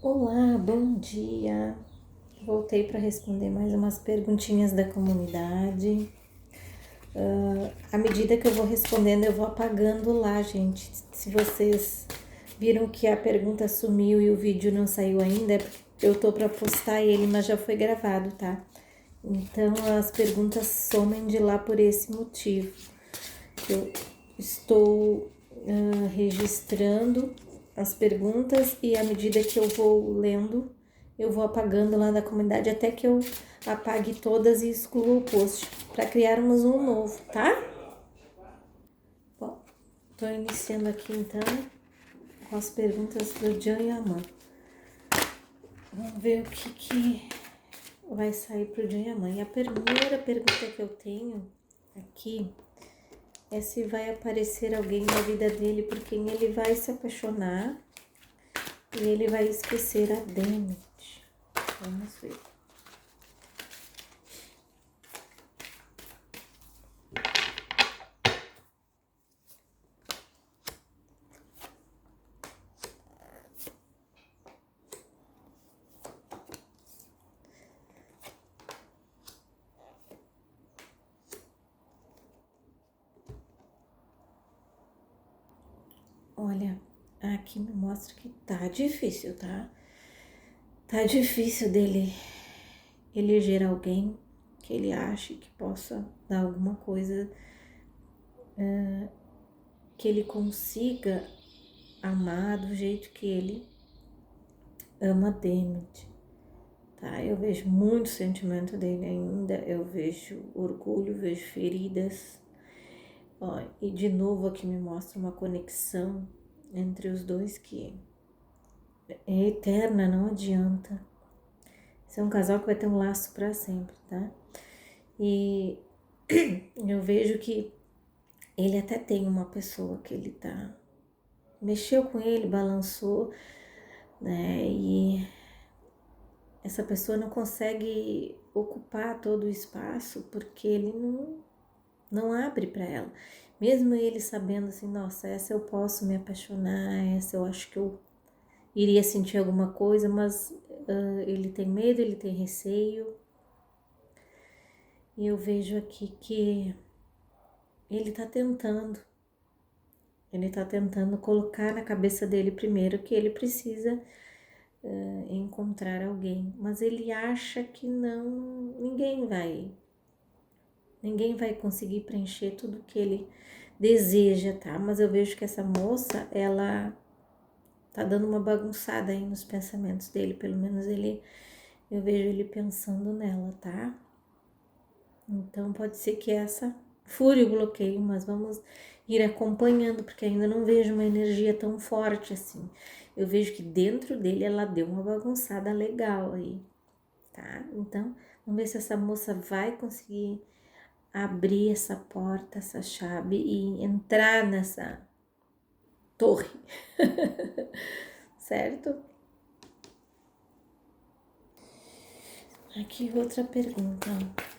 Olá, bom dia. Voltei para responder mais umas perguntinhas da comunidade. À medida que eu vou respondendo, eu vou apagando lá, gente. Se vocês viram que a pergunta sumiu e o vídeo não saiu ainda, é porque eu tô para postar ele, mas já foi gravado, tá? Então as perguntas somem de lá por esse motivo. Eu estou registrando as perguntas e à medida que eu vou lendo, eu vou apagando lá da comunidade até que eu apague todas e exclua o post para criarmos um novo, tá? Bom, estou iniciando aqui então com as perguntas do Jan e Aman. Vamos ver o que vai sair pro Jan e Aman. E a primeira pergunta que eu tenho aqui é se vai aparecer alguém na vida dele por quem ele vai se apaixonar e ele vai esquecer a Demet. Vamos ver. Olha, aqui me mostra que tá difícil, tá? Tá difícil dele eleger alguém que ele ache que possa dar alguma coisa, que ele consiga amar do jeito que ele ama Demet, tá? Eu vejo muito sentimento dele ainda, eu vejo orgulho, vejo feridas. Ó, e de novo aqui me mostra uma conexão entre os dois que é eterna, não adianta. Esse é um casal que vai ter um laço para sempre, tá? E eu vejo que ele até tem uma pessoa que ele tá... Mexeu com ele, balançou, né? E essa pessoa não consegue ocupar todo o espaço porque ele não abre para ela. Mesmo ele sabendo assim, nossa, essa eu posso me apaixonar, essa eu acho que eu iria sentir alguma coisa, mas ele tem medo, ele tem receio. E eu vejo aqui que ele tá tentando colocar na cabeça dele primeiro que ele precisa encontrar alguém, mas ele acha que ninguém vai conseguir preencher tudo que ele deseja, tá? Mas eu vejo que essa moça, ela tá dando uma bagunçada aí nos pensamentos dele, pelo menos eu vejo ele pensando nela, tá? Então pode ser que essa fure o bloqueio, mas vamos ir acompanhando, porque ainda não vejo uma energia tão forte assim. Eu vejo que dentro dele ela deu uma bagunçada legal aí, tá? Então, vamos ver se essa moça vai conseguir abrir essa porta, essa chave e entrar nessa torre, certo? Aqui outra pergunta.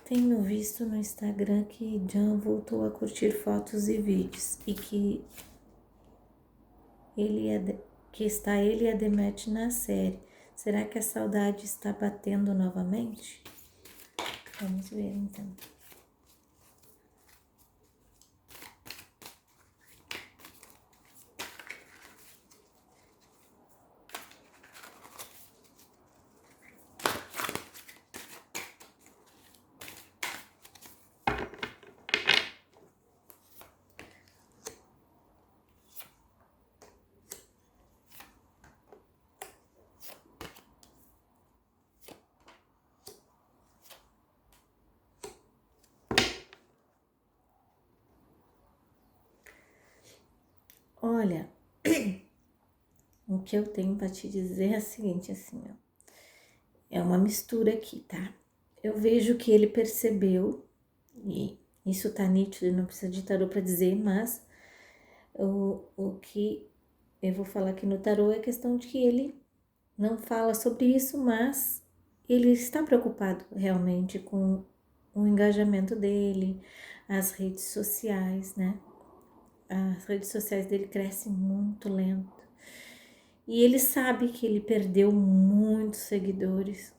Tenho visto no Instagram que Jan voltou a curtir fotos e vídeos e que que está ele e a Demet na série. Será que a saudade está batendo novamente? Vamos ver então. Olha, o que eu tenho para te dizer é o seguinte, assim, ó, é uma mistura aqui, tá? Eu vejo que ele percebeu, e isso tá nítido, não precisa de tarô para dizer, mas o que eu vou falar aqui no tarô é questão de que ele não fala sobre isso, mas ele está preocupado realmente com o engajamento dele, as redes sociais, né? As redes sociais dele crescem muito lento. E ele sabe que ele perdeu muitos seguidores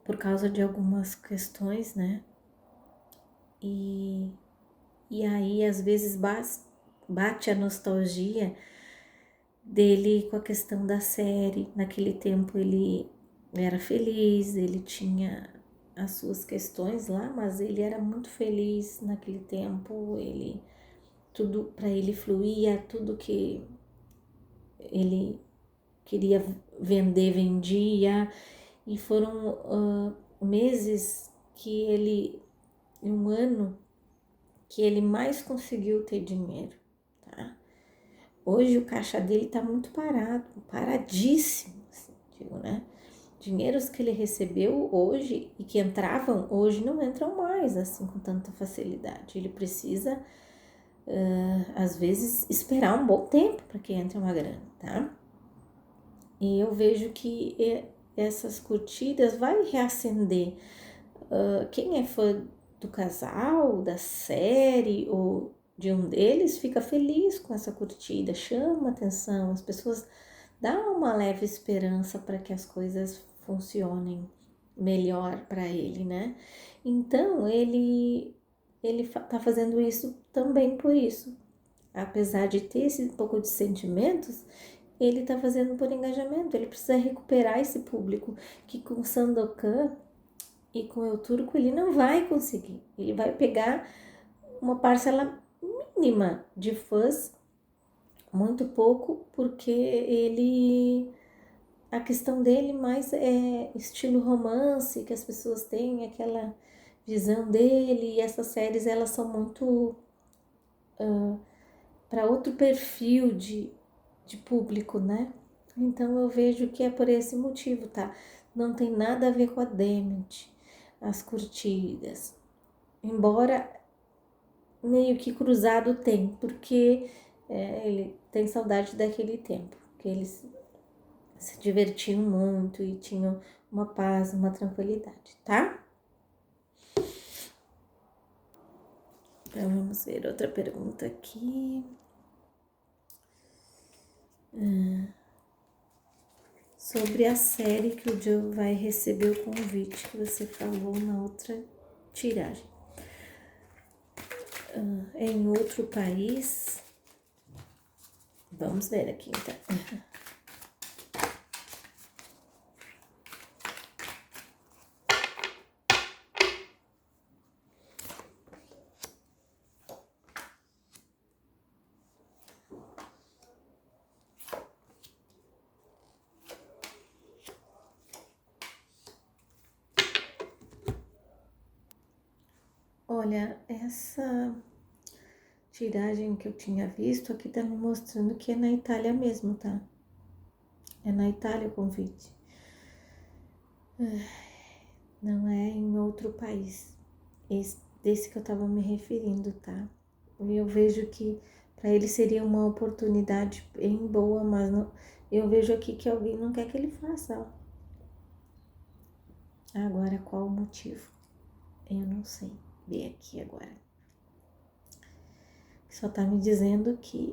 por causa de algumas questões, né? E, e aí, às vezes, bate a nostalgia dele com a questão da série. Naquele tempo ele era feliz, ele tinha as suas questões lá, mas ele era muito feliz naquele tempo. Ele tudo para ele fluía, tudo que ele queria vender, vendia. E foram meses que ele, um ano que ele mais conseguiu ter dinheiro, tá? Hoje o caixa dele tá muito parado, paradíssimo, assim, digo, né? Dinheiros que ele recebeu hoje e que entravam hoje não entram mais assim com tanta facilidade. Ele precisa, às vezes, esperar um bom tempo para que entre uma grana, tá? E eu vejo que essas curtidas vai reacender. Quem é fã do casal, da série ou de um deles, fica feliz com essa curtida, chama atenção, as pessoas dão uma leve esperança para que as coisas funcionem melhor para ele, né? Então ele tá fazendo isso também por isso. Apesar de ter esse pouco de sentimentos, ele tá fazendo por engajamento, ele precisa recuperar esse público que com o Sandokan e com o Eu Turco ele não vai conseguir. Ele vai pegar uma parcela mínima de fãs, muito pouco, porque a questão dele mais é estilo romance, que as pessoas têm aquela visão dele, e essas séries elas são muito para outro perfil de público, né? Então eu vejo que é por esse motivo, tá? Não tem nada a ver com a Demet, as curtidas. Embora meio que cruzado tem, porque ele tem saudade daquele tempo, que eles se divertiam muito e tinham uma paz, uma tranquilidade, tá? Então vamos ver outra pergunta aqui. Sobre a série que o Joe vai receber o convite que você falou na outra tiragem. É em outro país. Vamos ver aqui então. Olha, essa tiragem que eu tinha visto aqui tá me mostrando que é na Itália mesmo, tá? É na Itália o convite. Não é em outro país. Desse que eu tava me referindo, tá? E eu vejo que para ele seria uma oportunidade bem boa, mas não, eu vejo aqui que alguém não quer que ele faça. Ó. Agora, qual o motivo? Eu não sei. Ver aqui agora. Só tá me dizendo que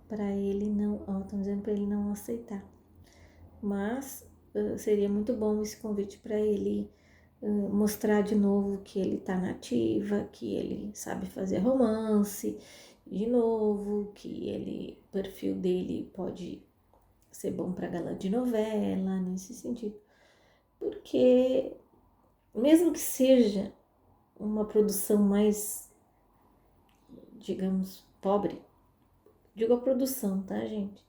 para ele não, ó, estão dizendo para ele não aceitar. Mas seria muito bom esse convite para ele mostrar de novo que ele tá na ativa, que ele sabe fazer romance de novo, que o perfil dele pode ser bom para galã de novela, nesse sentido. Porque mesmo que seja uma produção mais, digamos, pobre, digo a produção, tá, gente?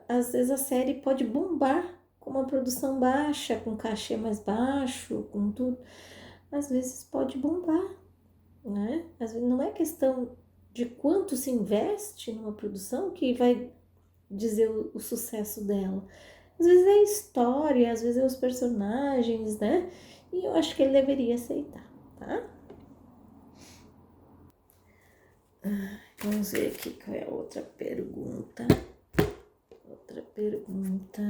Às vezes a série pode bombar com uma produção baixa, com cachê mais baixo, com tudo. Às vezes pode bombar, né? Às vezes não é questão de quanto se investe numa produção que vai dizer o sucesso dela. Às vezes é a história, às vezes é os personagens, né? E eu acho que ele deveria aceitar, tá? Vamos ver aqui qual é a outra pergunta. Outra pergunta.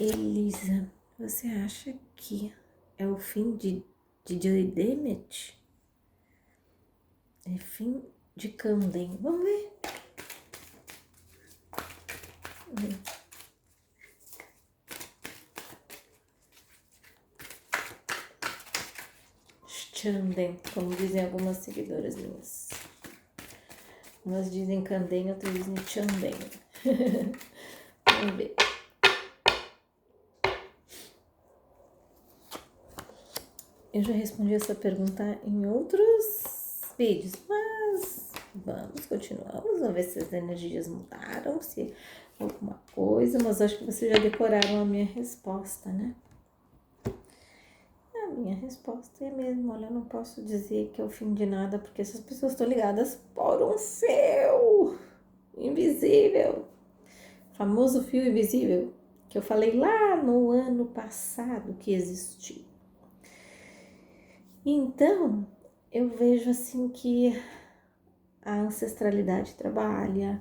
Elisa, você acha que é o fim de Joey Demet? É fim de Canden. Vamos ver. Chanden, como dizem algumas seguidoras minhas. Umas dizem Canden, outras dizem Chanden. Vamos ver. Eu já respondi essa pergunta em outros vídeos, mas vamos continuar. Vamos ver se as energias mudaram, se alguma coisa, mas acho que vocês já decoraram a minha resposta, né? A minha resposta é mesmo, olha, eu não posso dizer que é o fim de nada, porque essas pessoas estão ligadas por um fio invisível, famoso fio invisível, que eu falei lá no ano passado que existiu. Então, eu vejo assim que a ancestralidade trabalha,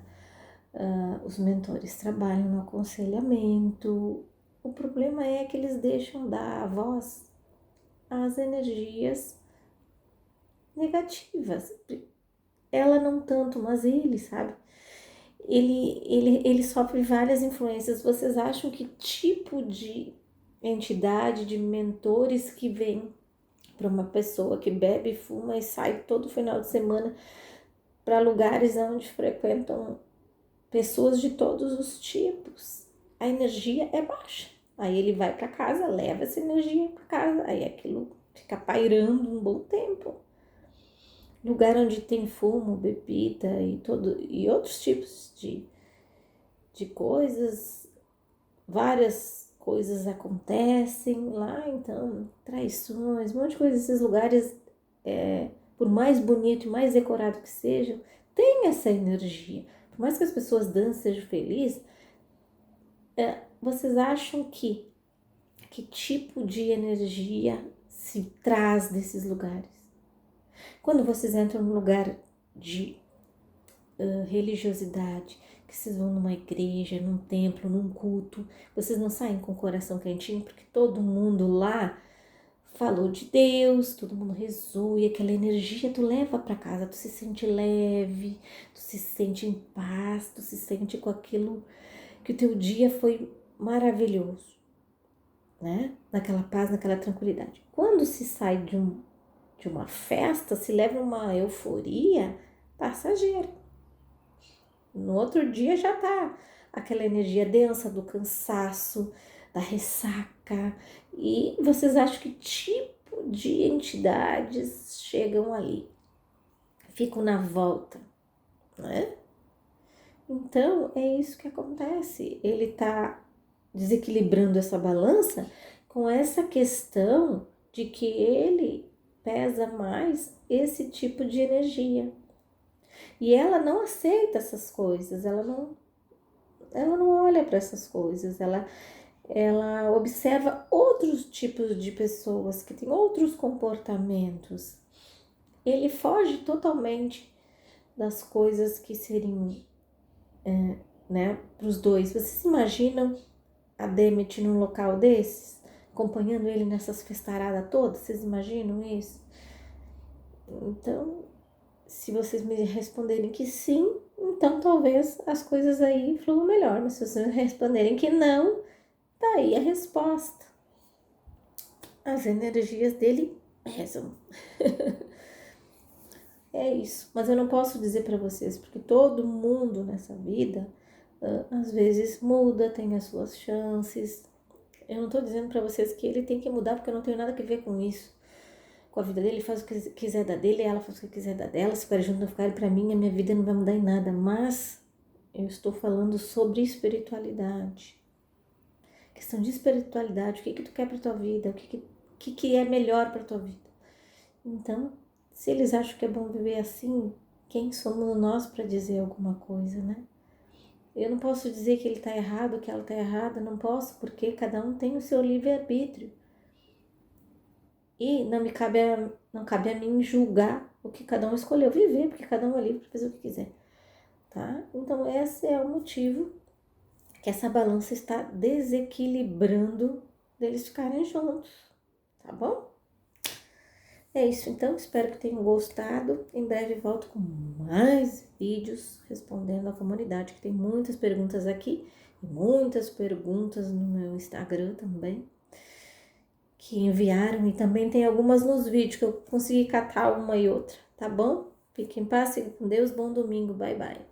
os mentores trabalham no aconselhamento. O problema é que eles deixam dar voz às energias negativas. Ela não tanto, mas ele, sabe? Ele sofre várias influências. Vocês acham que tipo de entidade, de mentores que vem para uma pessoa que bebe, fuma e sai todo final de semana para lugares onde frequentam pessoas de todos os tipos? A energia é baixa. Aí ele vai para casa, leva essa energia para casa, aí aquilo fica pairando um bom tempo. Lugar onde tem fumo, bebida e outros tipos de coisas, várias coisas acontecem lá, então, traições, um monte de coisas. Esses lugares, por mais bonito e mais decorado que sejam, tem essa energia. Por mais que as pessoas dancem, sejam felizes, vocês acham que tipo de energia se traz desses lugares? Quando vocês entram num lugar de religiosidade, que vocês vão numa igreja, num templo, num culto, vocês não saem com o coração quentinho, porque todo mundo lá falou de Deus, todo mundo rezou, e aquela energia tu leva para casa, tu se sente leve, tu se sente em paz, tu se sente com aquilo que o teu dia foi maravilhoso, né? Naquela paz, naquela tranquilidade. Quando se sai de uma festa, se leva uma euforia passageira. No outro dia já tá aquela energia densa do cansaço, da ressaca. E vocês acham que tipo de entidades chegam ali? Ficam na volta, né? Então, é isso que acontece. Ele tá desequilibrando essa balança com essa questão de que ele pesa mais esse tipo de energia. E ela não aceita essas coisas, ela não olha para essas coisas, ela observa outros tipos de pessoas que têm outros comportamentos. Ele foge totalmente das coisas que seriam, né, para os dois. Vocês imaginam a Demet num local desses, acompanhando ele nessas festaradas todas? Vocês imaginam isso? Então, se vocês me responderem que sim, então talvez as coisas aí fluam melhor. Mas se vocês me responderem que não, tá aí a resposta. As energias dele pesam. É isso. Mas eu não posso dizer para vocês, porque todo mundo nessa vida, às vezes muda, tem as suas chances. Eu não tô dizendo para vocês que ele tem que mudar, porque eu não tenho nada a ver com isso. Com a vida dele, ele faz o que quiser da dele, ela faz o que quiser da dela. Se ficar junto, não ficar, para mim, a minha vida não vai mudar em nada. Mas eu estou falando sobre espiritualidade. Questão de espiritualidade, o que tu quer para tua vida, o que é melhor para tua vida. Então, se eles acham que é bom viver assim, quem somos nós para dizer alguma coisa, né? Eu não posso dizer que ele está errado, que ela está errada, não posso, porque cada um tem o seu livre-arbítrio. E não cabe a mim julgar o que cada um escolheu viver, porque cada um é livre para fazer o que quiser, tá? Então, esse é o motivo que essa balança está desequilibrando deles ficarem juntos, tá bom? É isso então, espero que tenham gostado. Em breve volto com mais vídeos respondendo à comunidade, que tem muitas perguntas aqui e muitas perguntas no meu Instagram também, que enviaram, e também tem algumas nos vídeos que eu consegui catar uma e outra, tá bom? Fiquem em paz, fiquem com Deus, bom domingo, bye bye.